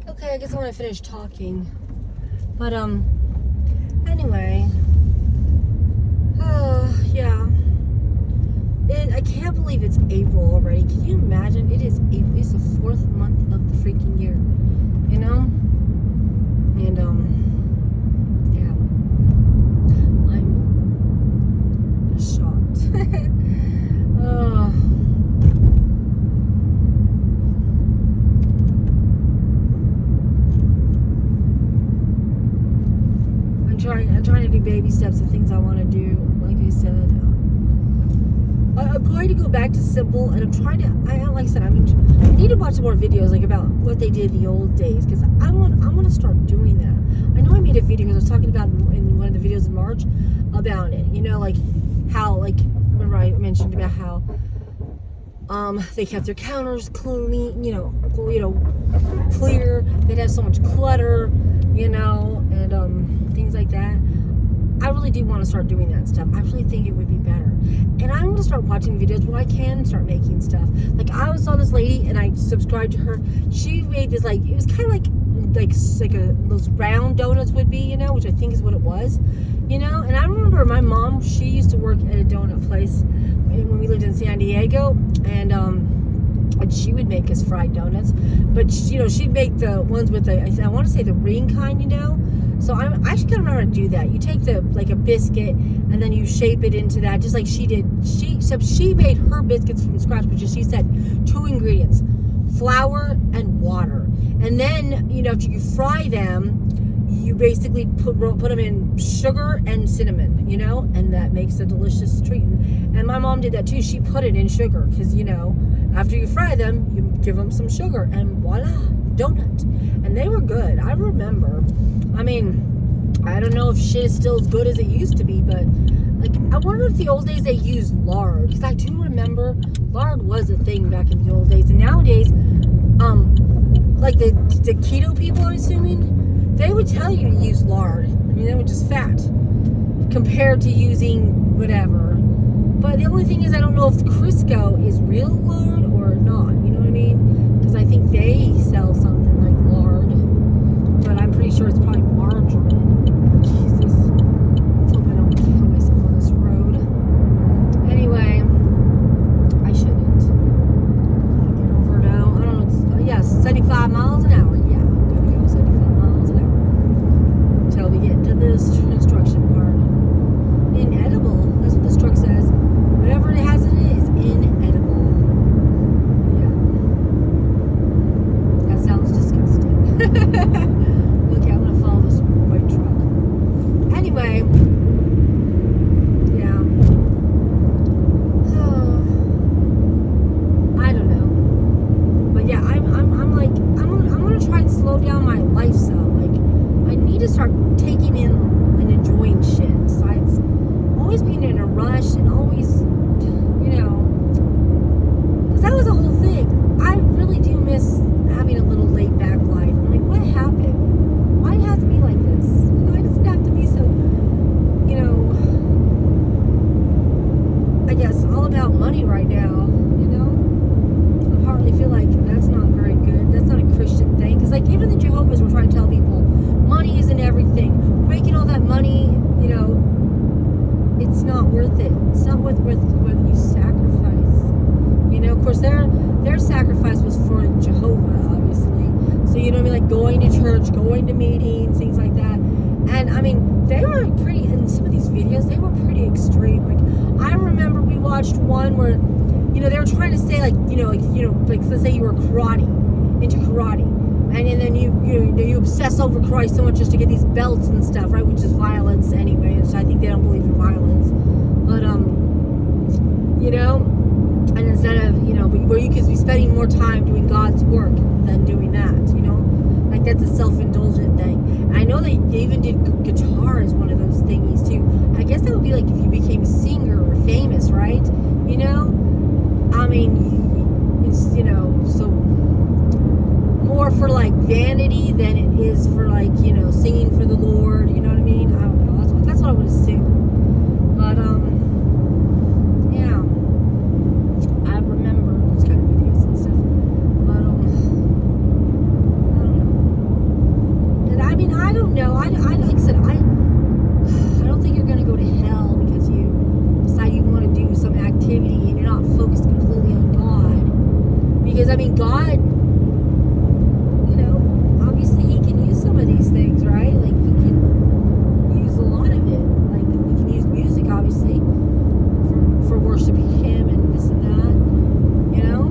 Okay, I guess I want to finish talking. But, anyway. Yeah. I can't believe it's April already. Can you imagine? It is April. It's the 4th month of the freaking year. You know? And, yeah. I'm just shocked. I'm trying to do baby steps of things I want to do. Like I said, I'm going to go back to simple, and I'm trying to. Like I said, I need to watch some more videos like about what they did in the old days, because I want to start doing that. I know I made a video because I was talking about in one of the videos in March about it. You know, like how, like, remember I mentioned about how they kept their counters clean, clear. They'd have so much clutter, and things like that. I really do want to start doing that stuff. I really think it would be better. And I'm going to start watching videos where I can start making stuff. Like, I saw this lady, and I subscribed to her. She made this, like, it was kind of like those round donuts would be, which I think is what it was, And I remember my mom, she used to work at a donut place when we lived in San Diego, and she would make us fried donuts. But, she'd make the ones with I want to say the ring kind, So I actually kind of remember how to do that. You take a biscuit and then you shape it into that, just like she did. Except she made her biscuits from scratch, which is, she said, 2 ingredients: flour and water. And then, after you fry them, you basically put them in sugar and cinnamon, and that makes a delicious treat. And my mom did that too. She put it in sugar because, after you fry them, you give them some sugar, and voila, donut. And they were good. I remember. I don't know if shit is still as good as it used to be, but, like, I wonder if the old days they used lard, because I do remember lard was a thing back in the old days. And nowadays, like the keto people, I'm assuming, they would tell you to use lard. They were just fat compared to using whatever. But the only thing is, I don't know if Crisco is real lard or not. You know what I mean? Because I think they sell something like lard, but I'm pretty sure it's probably margarine. Jesus. Let's hope I don't kill myself on this road. Anyway, I shouldn't. Get over now. I don't know. Yes, 75 miles an hour. Yeah, I'm going to go 75 miles an hour. Until we get to this construction part. Inedible. That's what this truck says. Whatever it has in it is inedible. Yeah. That sounds disgusting. Okay, I'm gonna follow this white truck. Anyway, yeah. I don't know, but yeah, I'm gonna try and slow down my lifestyle. Like, I need to start taking in and enjoying shit. Besides always being in a rush and always, because that was the whole thing. I really do miss having a little laid back life. I'm like, what happened? Why it has to be like this? Why does it have to be so, I guess all about money right now, I hardly feel like that's not very good. That's not a Christian thing. Because, like, even the Jehovah's were trying to tell people money isn't everything. Making all that money, it's not worth it. It's not worth whether you sacrifice. Of course, their sacrifice was for Jehovah, obviously. So, like going to church, going to meetings, things like that. And, they were pretty, in some of these videos, they were pretty extreme. Like, I remember we watched one where, they were trying to say, like, let's say you were into karate. And then you obsess over karate so much just to get these belts and stuff, right? Which is violence anyway. So I think they don't believe in violence. But, and instead of, where you could be spending more time doing God's work than doing that, like that's a self-indulgent thing. And I know they even did guitar as one of those thingies too. I guess that would be like if you became a singer or famous, right? It's, so more for like vanity than it is for like, singing for the Lord, you know what I mean? I don't know. That's what I would assume. But, yeah. I remember those kind of videos and stuff. But, I don't know. know. I like I said, I don't think you're going to go to hell because you decide you want to do some activity and you're not focused completely on God. Because, I mean, God, you know, obviously He can use some of these things, right? Like, He can use a lot of it. Like, we can use music, obviously, for worshiping Him and this and that, you know?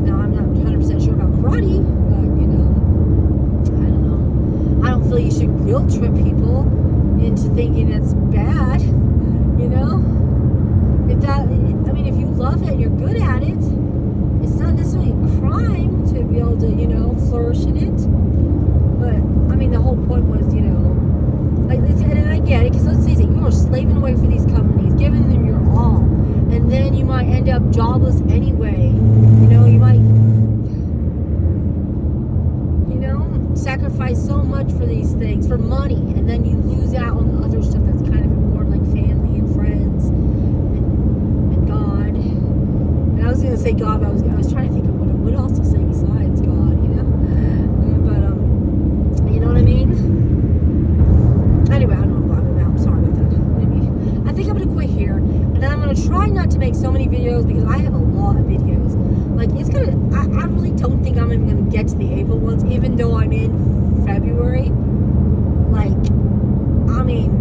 Now, I'm not 100% sure about karate, but, you know, I don't know. I don't feel you should guilt trip people into thinking it's bad, you know? If you love it and you're good at it, it's not necessarily a crime to be able to, you know, flourish in it. But, I mean, the whole point was, you know, like, and I get it, because let's face it, you are slaving away for these companies, giving them your all, and then you might end up jobless anyway. You know, you might, you know, sacrifice so much for these things, for money, and then you lose out on the other stuff that's kind of important, like family and friends. I was going to say God, but I was trying to think of what else to say besides God, you know? But, you know what I mean? Anyway, I don't know what I'm about. I'm sorry about that. I think I'm going to quit here. And then I'm going to try not to make so many videos because I have a lot of videos. Like, it's going to, I really don't think I'm even going to get to the April ones, even though I'm in February. Like, I mean,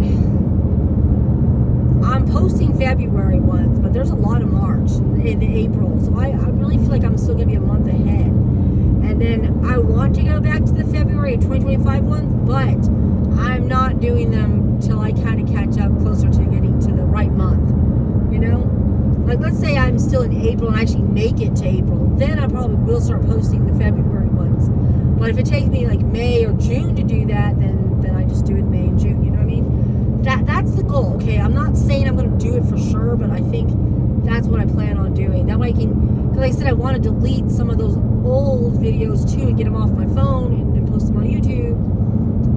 I'm posting February ones, but there's a lot of March and April, so I really feel like I'm still going to be a month ahead. And then I want to go back to the February 2025 ones, but I'm not doing them till I kind of catch up closer to getting to the right month, you know? Like, let's say I'm still in April and I actually make it to April, then I probably will start posting the February ones. But if it takes me like May or June to do that, then I just do it May and June, you know what I mean? That's the goal, okay? I'm not saying I'm going to do it for sure, but I think that's what I plan on doing. That way I can, because like I said, I want to delete some of those old videos too and get them off my phone and post them on YouTube,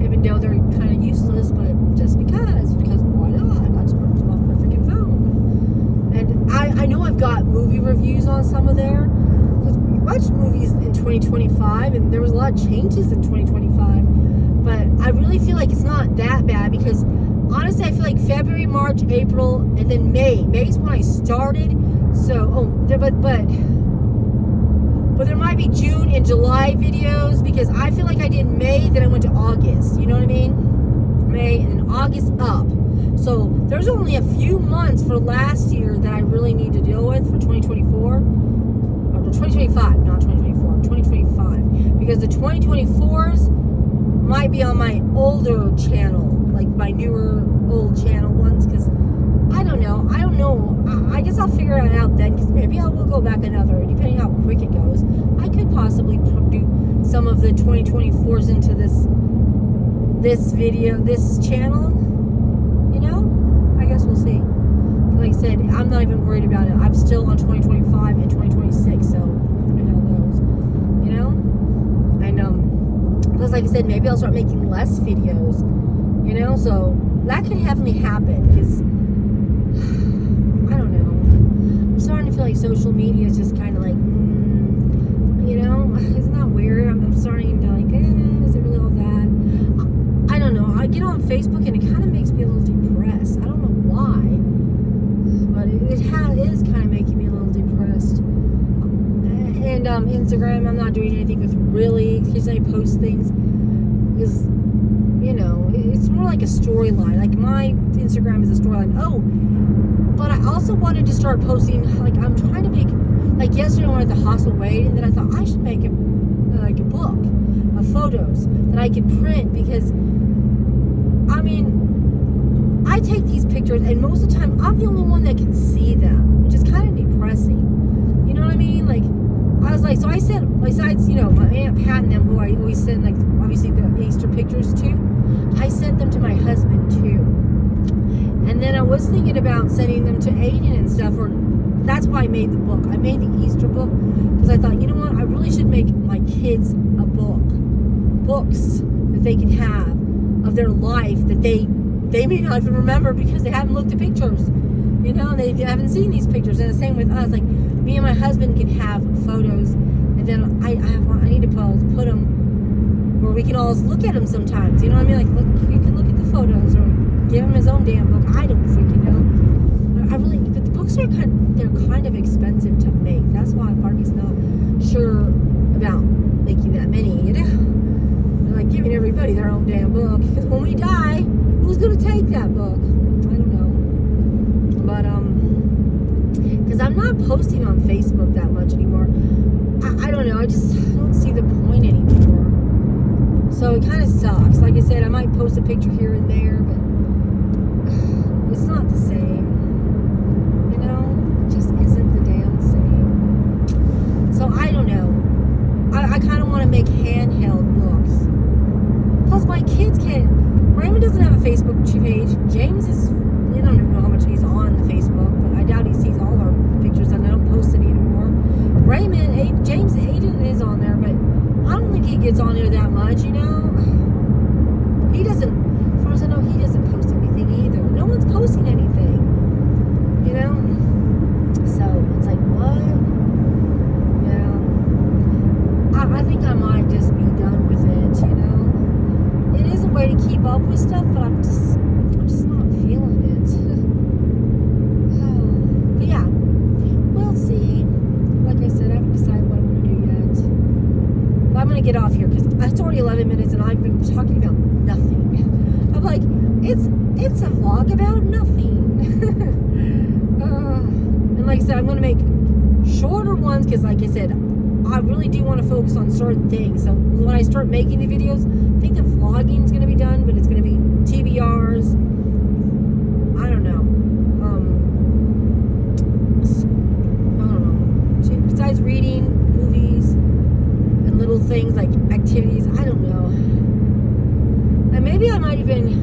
even though they're kind of useless, but just because why not? I just put them off my freaking phone. And I know I've got movie reviews on some of there, because we watched movies in 2025, and there was a lot of changes in 2025, but I really feel like it's not that bad, because honestly, I feel like February, March, April, and then May. May's when I started. So, but there might be June and July videos, because I feel like I did May, then I went to August. You know what I mean? May and then August up. So there's only a few months for last year that I really need to deal with for 2024. Or 2025, not 2024, 2025. Because the 2024s might be on my older channel, like my newer old channel ones, because I don't know. I guess I'll figure it out then, because maybe I will go back another, depending how quick it goes. I could possibly do some of the 2024s into this channel, you know? I guess we'll see. Like I said, I'm not even worried about it. I'm still on 2025 and 2026, so who the hell knows, you know? And because like I said, maybe I'll start making less videos, you know? So that could definitely happen, because I don't know. I'm starting to feel like social media is just kind of like, you know, isn't that weird? I'm starting to like, is it really all that? I don't know. I get on Facebook and it kind of makes me a little depressed. I don't know why, but it is kind of making me a little depressed. And Instagram, I'm not doing anything with really, because I post things, because, you know, it's more like a storyline. Like, my Instagram is a storyline. Oh, but I also wanted to start posting, like, I'm trying to make, like, yesterday when I was at the hospital waiting, and then I thought I should make a book of photos that I could print, because, I mean, I take these pictures, and most of the time, I'm the only one that can see them, which is kind of depressing. You know what I mean? Like, I was like, so I sent, besides, you know, my Aunt Pat and them, who I always send, like, obviously the Easter pictures to, I sent them to my husband, too. And then I was thinking about sending them to Aiden and stuff, or that's why I made the book. I made the Easter book, because I thought, you know what, I really should make my kids a book. Books that they can have of their life that they may not even remember, because they haven't looked at pictures. You know, they haven't seen these pictures. And the same with us. Like, me and my husband can have photos, and then I need to put them where we can all look at them sometimes. You know what I mean? Like, look, you can look at the photos or give him his own damn book. I don't freaking know. But the books are they're kind of expensive to make. That's why part of me's not sure about making that many, you know? They're like giving everybody their own damn book. Because when we die, who's going to take that book? I don't know. But, because I'm not posting on Facebook that much anymore. I don't know. I don't see the point anymore. So it kind of sucks. Like I said, I might post a picture here and there, but it's not the same. You know? It just isn't the damn same. So I don't know. I kind of want to make handheld books. Plus my kids can't. Raymond doesn't have a Facebook page. James is, I don't even know how much he's on the Facebook, but I doubt he sees all our pictures and I don't post any anymore. James Aiden is on there, but I don't think he gets on there that much, you know? He doesn't, as far as I know, he doesn't post anything either. No one's posting anything, you know? So, it's like, what? Yeah. I think I might just be done with it, you know? It is a way to keep up with stuff, but I'm just not feeling it. But yeah, we'll see. Like I said, I haven't decided what I'm going to do yet. But I'm going to get off here because it's already 11 minutes and I've been talking about nothing. I'm like, it's a vlog about nothing. And like I said, I'm going to make shorter ones because like I said, I really do want to focus on certain things. So when I start making the videos, I think the vlogging is going to be done, but it's going to be TBRs. I don't know. Besides reading, movies, and little things like activities, I don't know. And maybe I might even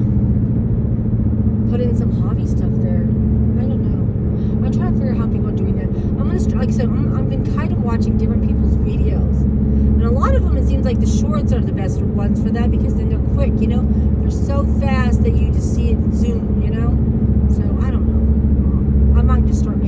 put in some hobby stuff there. I don't know. I'm trying to figure out how people are doing that. Like I said, I've been kind of watching different people's videos. And a lot of them, it seems like the shorts are the best ones for that because then they're quick, you know? They're so fast that you just see it zoom, you know? So, I don't know. I might just start